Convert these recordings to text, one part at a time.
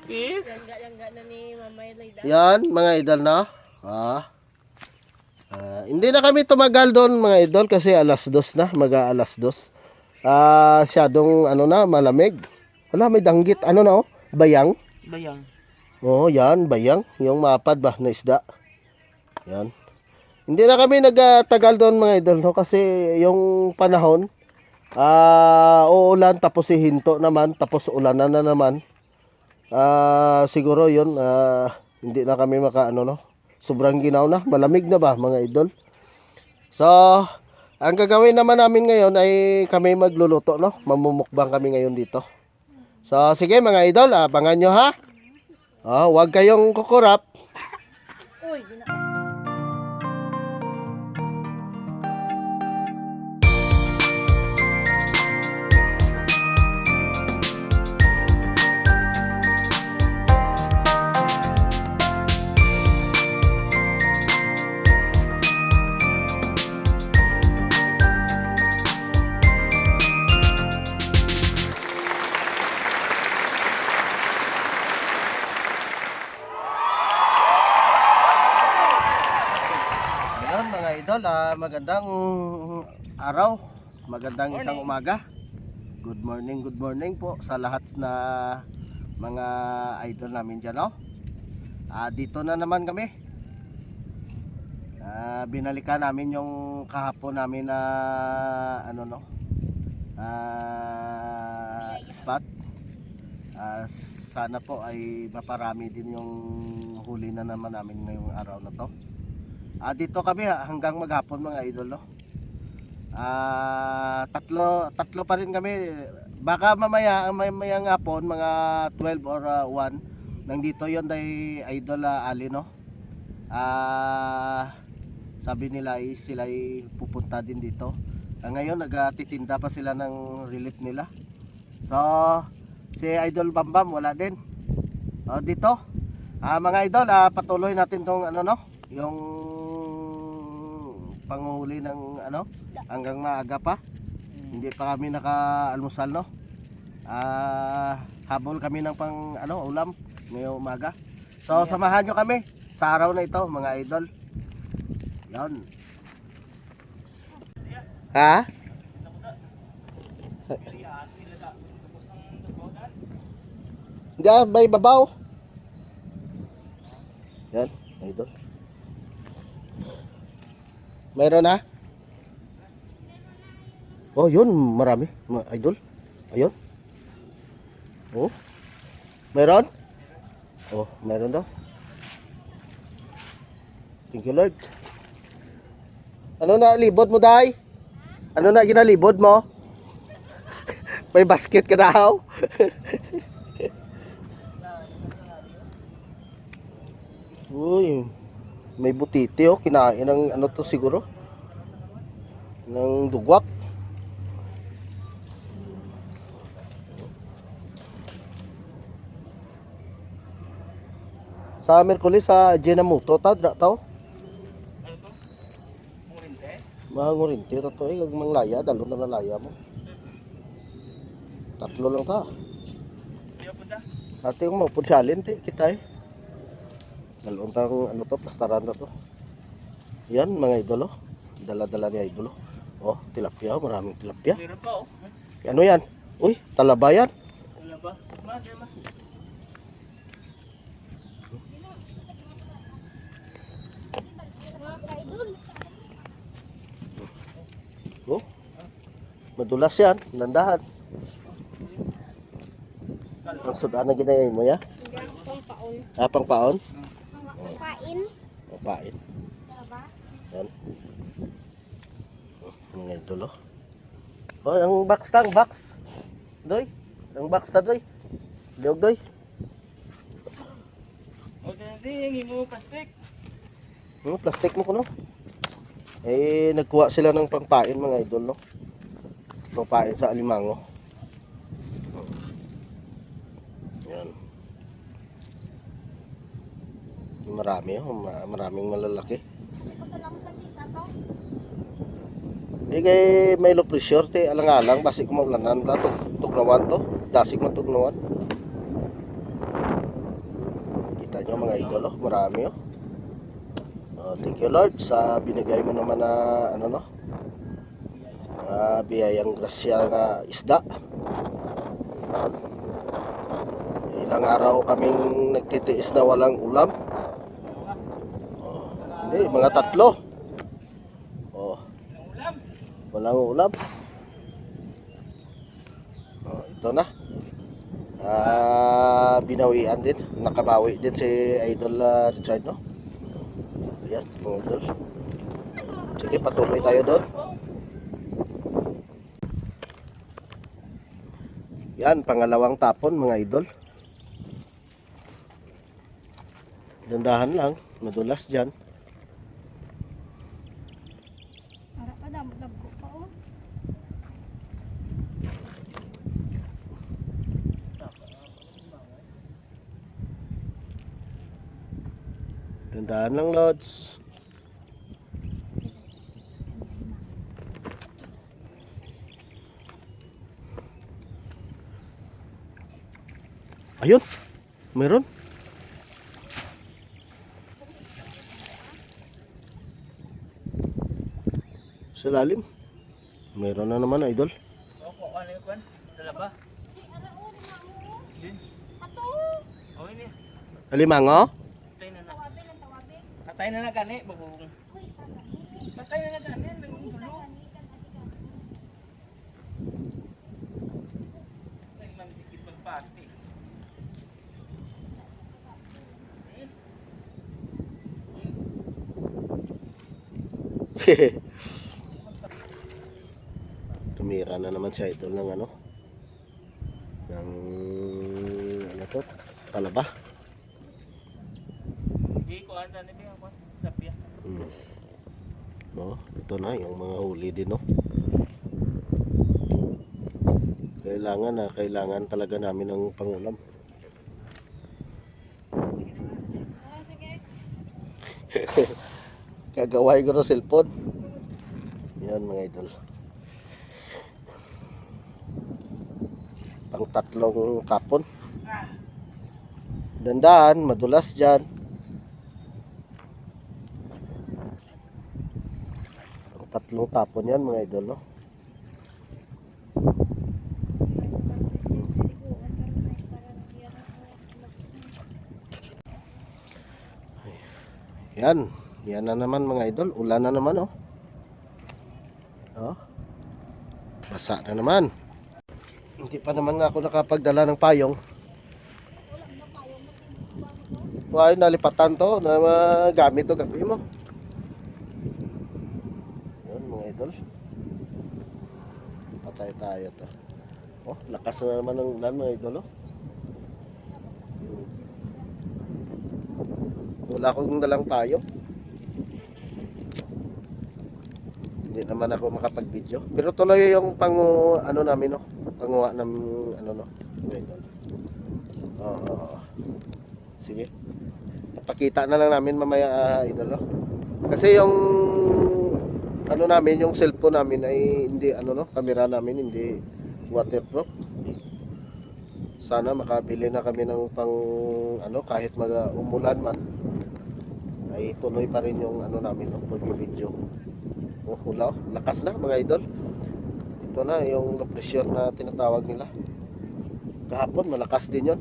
Peace. Langga na ni Mama Elayda. Yan, mga idol na. Hindi na kami tumagal doon, mga idol, kasi alas 2 na, mag-aalas 2. Siyadong ano na, malamig. Wala, may danggit. Ano na, oh? Bayang. Bayang. Oo, yan, bayang. Yung mapad ba na isda. Yan. Hindi na kami nagtagal doon, mga idol, no? Kasi yung panahon, uulan, tapos hihinto naman, tapos ulanan na naman. Siguro yun, hindi na kami makaano, no? Sobrang ginaw na, malamig na ba, mga idol? So, ang gagawin naman namin ngayon ay kami magluluto, no? Mamumukbang kami ngayon dito. So, sige mga idol, abangan nyo ha. Huwag kayong kukurap. Uy, Ayun mga idol, magandang araw, magandang isang umaga. Good morning po sa lahat na mga idol namin dyan, no? Dito na naman kami. Binalikan namin yung kahapon namin na spot. Sana po ay maparami din yung huli na naman namin ngayong araw na to. Dito kami hanggang maghapon, mga idol, no? Tatlo pa rin kami. Baka mamayang hapon, mga 12 or 1, nandito yon day idol Ali, no? Sabi nila sila ay pupunta din dito. Ngayon nagtitinda pa sila ng relief nila. So si Idol Bambam wala din. Dito mga idol, patuloy natin tong yung panghuli ng hanggang maaga pa. Hindi pa kami naka-almusal, no? Habol kami ng ulam ngayong umaga. So samahan nyo kami sa araw na ito, mga idol. Yan. May babaw. Yan, idol. Mayroon na? Oh, yun, marami, idol. Ayun. Oh. Mayroon? Oh, mayroon daw. Thank you, Lord. Ano na libod mo, Day? Ano na ginalibod mo? May basket ka daw. Uy, may butiti, oh. Kinain ng to siguro, ng dugwak. Sa Merkulis sa Jenamuto tao. Mga ngurinti ra to eh, manglaya, dalo na lalaya mo. Tatlo lang ta. Ate yung maupod salin kita eh. Dalawang tang pastaran na to. Yan mga idolo. Dala-dala ni idolo. Oh, tilapia, maraming tilapia. Ano yan? Uy, talaba yan. Talaba. Oh, madulas yan, nandahan. Ang sudan na ginayay mo ya? pangpaon. Pangpaon? Pain. Pain. Yan. Mga idolo. Oh, ang box. Doy. Ang box ta, doy. Liog, doy. O dali, mo plastic. Plastic mo kuno. Nagkuha sila ng pangpain, mga idol, no? Pangpain sa alimango. Yan. Marami, maraming malalaki. Hindi kay may low pressure, alang-alang, basi kumaglanan, tugnawan to. Dasig matugnawan. niya mga idol, oh. Marami, oh. Thank you Lord sa binigay mo naman na ano, no, biyayang grasya nga isda. Ilang araw kaming nagtitiis na walang ulam. Hindi, mga 3. Walang ulam. Ito na. Binawian din. Nakabawi din si Idol Richard, no? Ayan, mga idol. Sige, patuloy tayo doon. Yan, pangalawang tapon mga idol. Dandahan lang, madulas dyan. Para pa dam ko pa oh. Dandahan lang, Lods. Ayun, meron. Sa lalim. Meron na naman, idol. Opo, ano yung kwan? Dala ba? Din. Ato. O, ini. Alimango? Patay na na. Tawabi lang tawabi. Patay na na gani. Bagong. Patay na na gani. Bagong tulo. Ay, mantikit magpati. Tumira na naman si idol ng ano, ng ano to, talaba. Hindi ko anda na biya ko. Sabiya. No, ito na yung mga huli din, no. Kailangan talaga namin ng pangulam. Kagaway ko ng cellphone. Yan mga idol. Pang 3 tapon. Dandaan, madulas dyan. Pang 3 tapon yan mga idol, no. Yan na naman mga idol. Ulan na naman, oh. Basa na naman. Hindi pa naman nga ako nakapagdala ng payong. Ay, nalipatan to na gamit to gabi mo. Yan mga idol. Patay tayo to. Lakas na naman ng ulan mga idol, oh. Wala akong dalang payong. Hindi naman ako makapag-video. Pero tuloy yung ano namin, no. Panguha ng ano, no. Idol. Sige. Ipakita na lang namin mamaya, idol, no. Kasi yung ano namin, yung cellphone namin ay hindi ano, no, camera namin hindi waterproof. Sana makabili na kami ng pang ano, kahit umulan man ay tuloy pa rin yung ano namin, no, pag-video. Hula, lakas na mga idol. Ito na yung pressure na tinatawag nila. Kahapon malakas din yon.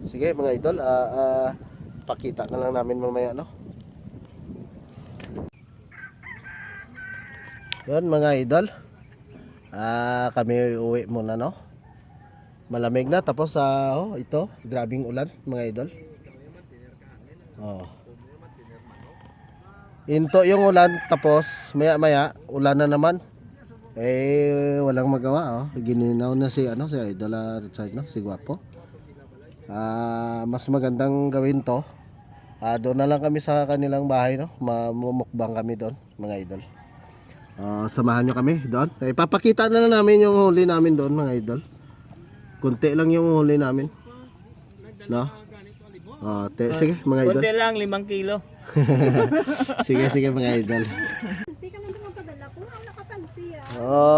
Sige mga idol, pakita na lang namin mamaya, no. Yan mga idol, kami uwi muna, no. Malamig na, tapos ito, grabing ulan mga idol. Into yung ulan, tapos maya ulan na naman. Walang magawa, gininaw na si si Idol Richard, no, si Guapo. Mas magandang gawin to. Doon na lang kami sa kanilang bahay, no. Mamumukbang kami doon, mga idol. Samahan nyo kami doon. Ipapakita na lang namin yung huli namin doon, mga idol. Kunti lang yung huli namin, no. Sige mga idol. Kunti lang, 5 kilo. Sige mga idol. Hindi ka man dumapadala ko. Ang nakatagsiya.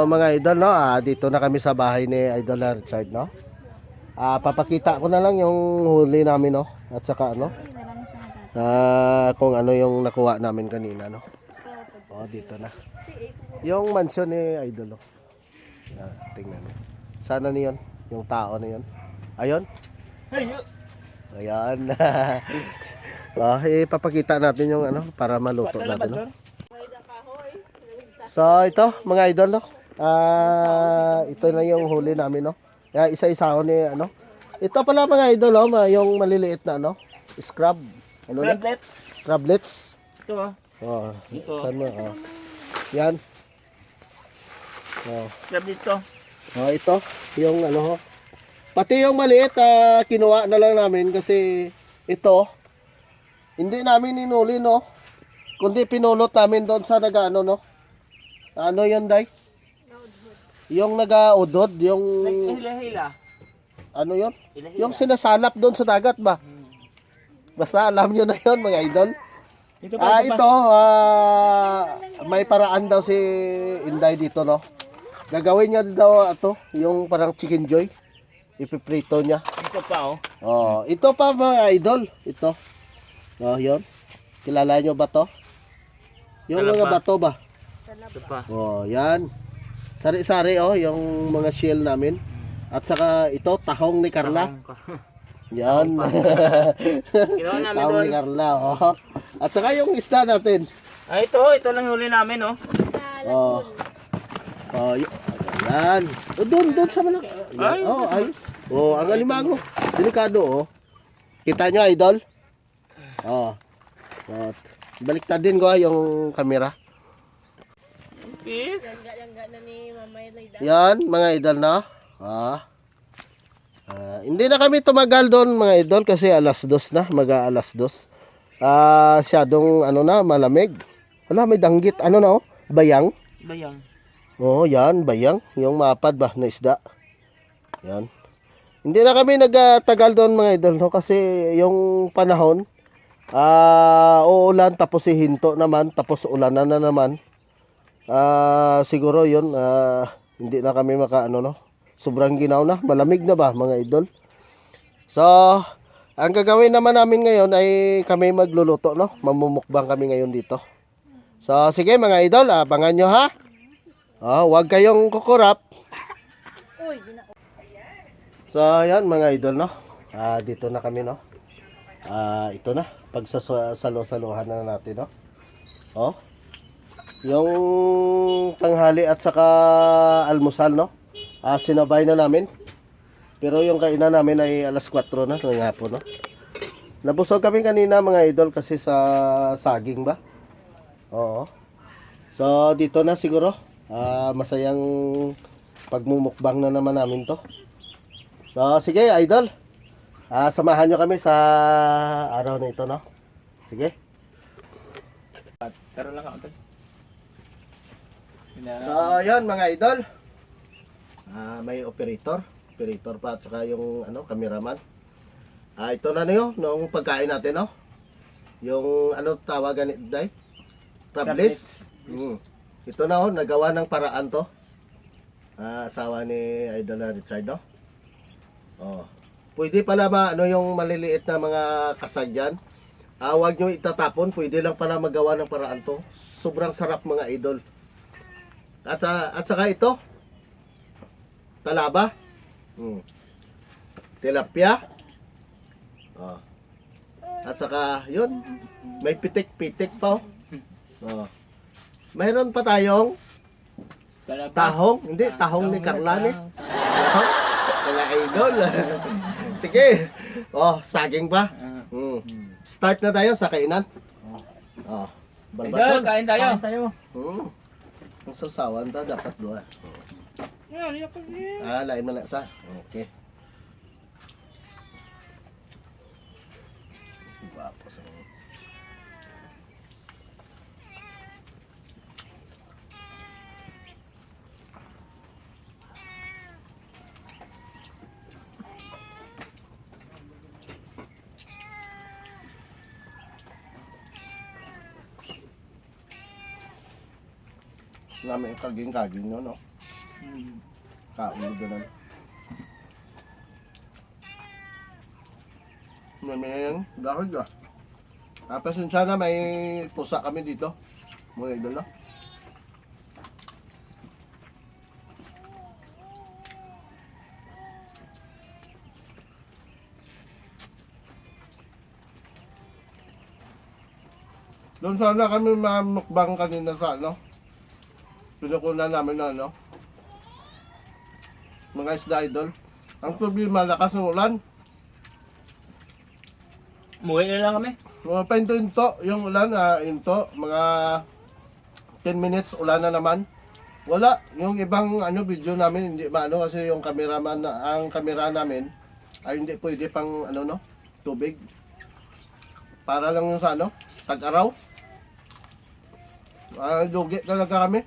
Mga idol, no. Dito na kami sa bahay ni Idol Richard, no. Papakita ko na lang yung huli namin, no? At saka, ano? Kung ano yung nakuha namin kanina, no? Dito na. Yung mansion ni Idol, no? Tingnan mo. Sana niyon, yung tao na yun. Ayun. Ayan. Papakita natin yung ano para maluto natin, no? So, ito, mga idol, no? Ito na yung huli namin, no? Isa-isa ko ni, ano? Ito pala mga idol, oh, yung maliliit na, ano? Scrub. Ano na? Crablets. Crablets. Ito ah. Ito. Saan mo? Yan. Crablets to. Ito, yung ano, ho. Pati yung maliit, kinuha na lang namin kasi ito, hindi namin inuli, no? Kundi pinulot namin doon sa ano, no? Ano yun, Day? Yung nag-udod, yung... Hila-hila. Ano yun? Hila-hila. Yung sinasalap doon sa dagat ba? Basta alam nyo na yun, mga idol. Ito May paraan daw si Inday dito, no? Gagawin niya daw yung parang chicken joy. Ipiprito niya. Ito pa, oh. Ito pa mga idol. Ito. Yun. Kilala nyo ba to? Yung Talaba. mga bato ba? Ito pa. Yan. Sari-sari, yung mga shell namin. At saka ito, tahong ni Carla. Yan. Ginawa namin Tahong ni doon. Carla, At saka yung isda natin. Ito lang huli namin, oh. Yan. Doon sa malaki. Ayos. Ang alimango. Delikado, Kita nyo, idol? Baliktad din ko yung camera. Peace. Yan, mga idol na. Hindi na kami tumagal doon, mga idol, kasi alas 2 na, mag-aalas 2. Siyadong malamig. Wala, may danggit. Ano na, bayang. Bayang. Yan, bayang. Yung mapad ba na isda. Yan. Hindi na kami nagtagal doon, mga idol, no? Kasi yung panahon, uulan, tapos hihinto naman, tapos ulanan na naman. Siguro yun, hindi na kami sobrang ginaw na, malamig na ba, mga idol. So, ang gagawin naman namin ngayon ay kami magluluto, no? Mamumukbang kami ngayon dito. So, sige mga idol, abangan nyo, ha? Huwag kayong kukurap. So, ayan mga idol, no? Dito na kami, no? Ito na, pagsasalo-saluhan na natin, no? Yung tanghali at saka almusal, no? Sinabay na namin. Pero yung kainan namin ay alas 4 na ng hapon, no? Nabusog kami kanina, mga idol, kasi sa saging ba? Oo. So, dito na siguro. Masayang pagmumukbang na naman namin to. So, sige, idol. Samahan nyo kami sa araw na ito, no? Sige. Pero lang ako. So, yun, mga idol. May operator pa at saka yung cameraman. Ito na yun, noong pagkain natin, no? Yung tawagan ni Day? Crablets. Ito na, nagawa ng paraan to. Asawa ni Idol na Richard, no? Pwede pala yung maliliit na mga kasag dyan. Huwag nyo itatapon, pwede lang pala magawa ng paraan to. Sobrang sarap, mga idol. At saka ito, talaba, tilapia, at saka yun, may pitik-pitik pa. Mayroon pa tayong tahong, hindi, tahong ni Carla ni. Mga idol. Sige, saging pa. Start na tayo sa kainan. Idol, kain tayo. Ang sasawan ta dapat dua. Lain mo na sa. Okay. Guwapo sa. Namin kaging-kaging no? Kaon mo doon. May lakad ka. Tapos yun sana may pusa kami dito. Mga idol, no? Doon sana kami mamukbang kanina sa ano. Pinukunan namin na ano. Mga isda idol. Ang problema, lakas ng ulan. Umuwi na lang kami. Mga painto-into, yung ulan, into, mga 10 minutes ulan na naman. Wala, yung ibang ano video namin hindi maano kasi yung cameraman ang camera namin ay hindi pwede pang ano no, tubig. Para lang yung sa ano, tag-araw. Dugi talaga kami.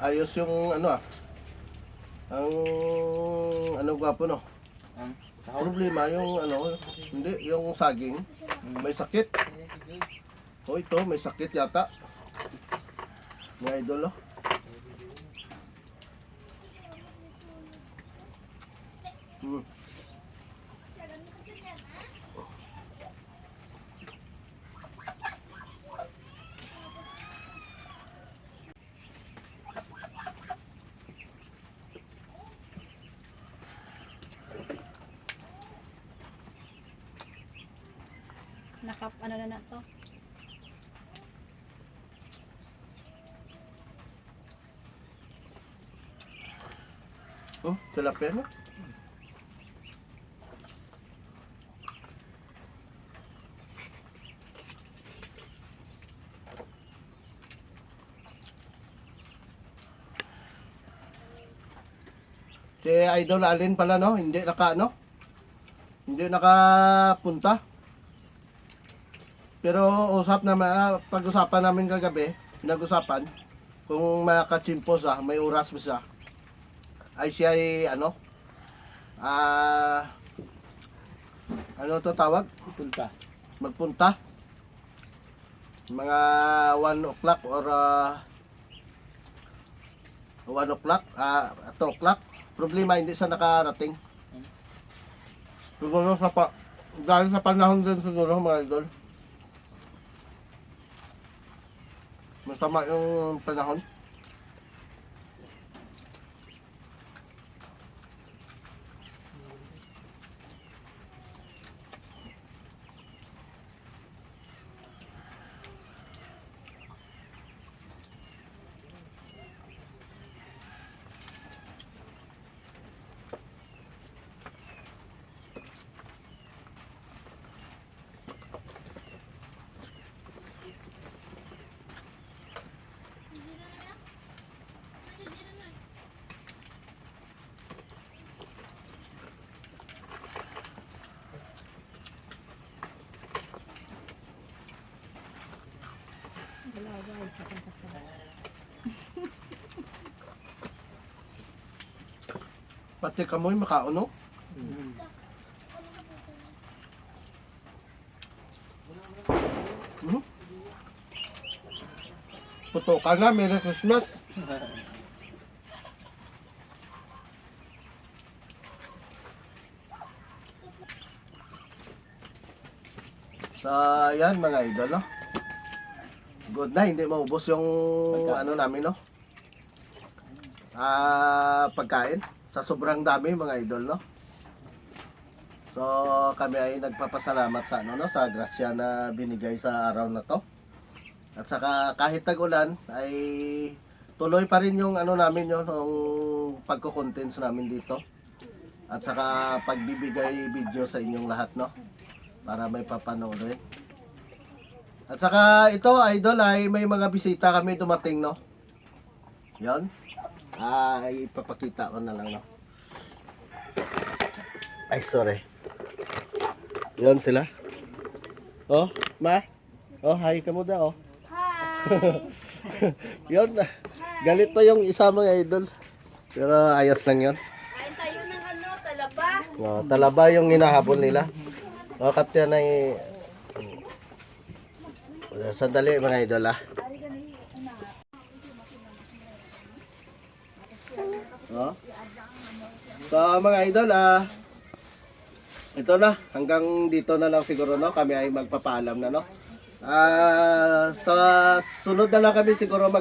Ayos yung ano ang ano gwapo no. Ang sahog. Problema yung ano, hindi yung saging may sakit. O ito may sakit yata. Mga idol oh. Hmm. Ano na to? Oh, tilapia no? Si Idol Alin pala no, hindi hindi nakapunta. Pero usap na pag-usapan namin kagabi, nag-usapan kung makachimpo siya, may oras ba siya. Ay siya ay ano? Ano to tawag? Punta. Magpunta. Mga 1 o'clock or 1 o'clock, 2 o'clock. Problema hindi siya nakarating. Siguro dahil sa panahon din siguro mga idol. Masama yung panahon. Pati kamoy makauno. Putukan na, Merry Christmas. So, yan mga idol, no? Good na, hindi maubos yung ano namin, no? Pagkain. Sa sobrang dami mga idol, no? So, kami ay nagpapasalamat sa ano, no? Sa grasya na binigay sa araw na to. At saka kahit tag-ulan ay tuloy pa rin yung ano namin yung pagko-contents namin dito. At saka pagbibigay video sa inyong lahat, no? Para may papanoorin. At saka ito idol ay may mga bisita kami dumating, no? Yan. Ay ipapakita ko na lang, no? Ay sorry. Yan sila. Oh, ma. Oh, hi ka muna, oh. Hi! Yun, galit pa yung isa mga idol. Pero ayos lang yun. Kain tayo ng ano, talaba. Oh, talaba yung hinahabol nila. Oh, kaptyan ay... Sandali mga idol ah. Oh. So mga idol ito na, hanggang dito na lang siguro no, kami ay magpapaalam na no. Sa sunod na lang kami siguro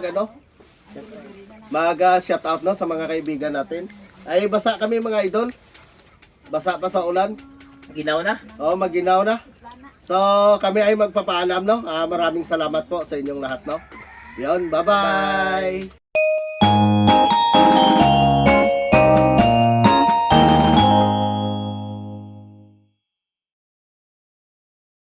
shout out no sa mga kaibigan natin. Ay basa kami mga idol. Basa pa sa ulan. Ginaw na. Oh, maginaw na. So kami ay magpapaalam no. Maraming salamat po sa inyong lahat no. Yon, bye-bye.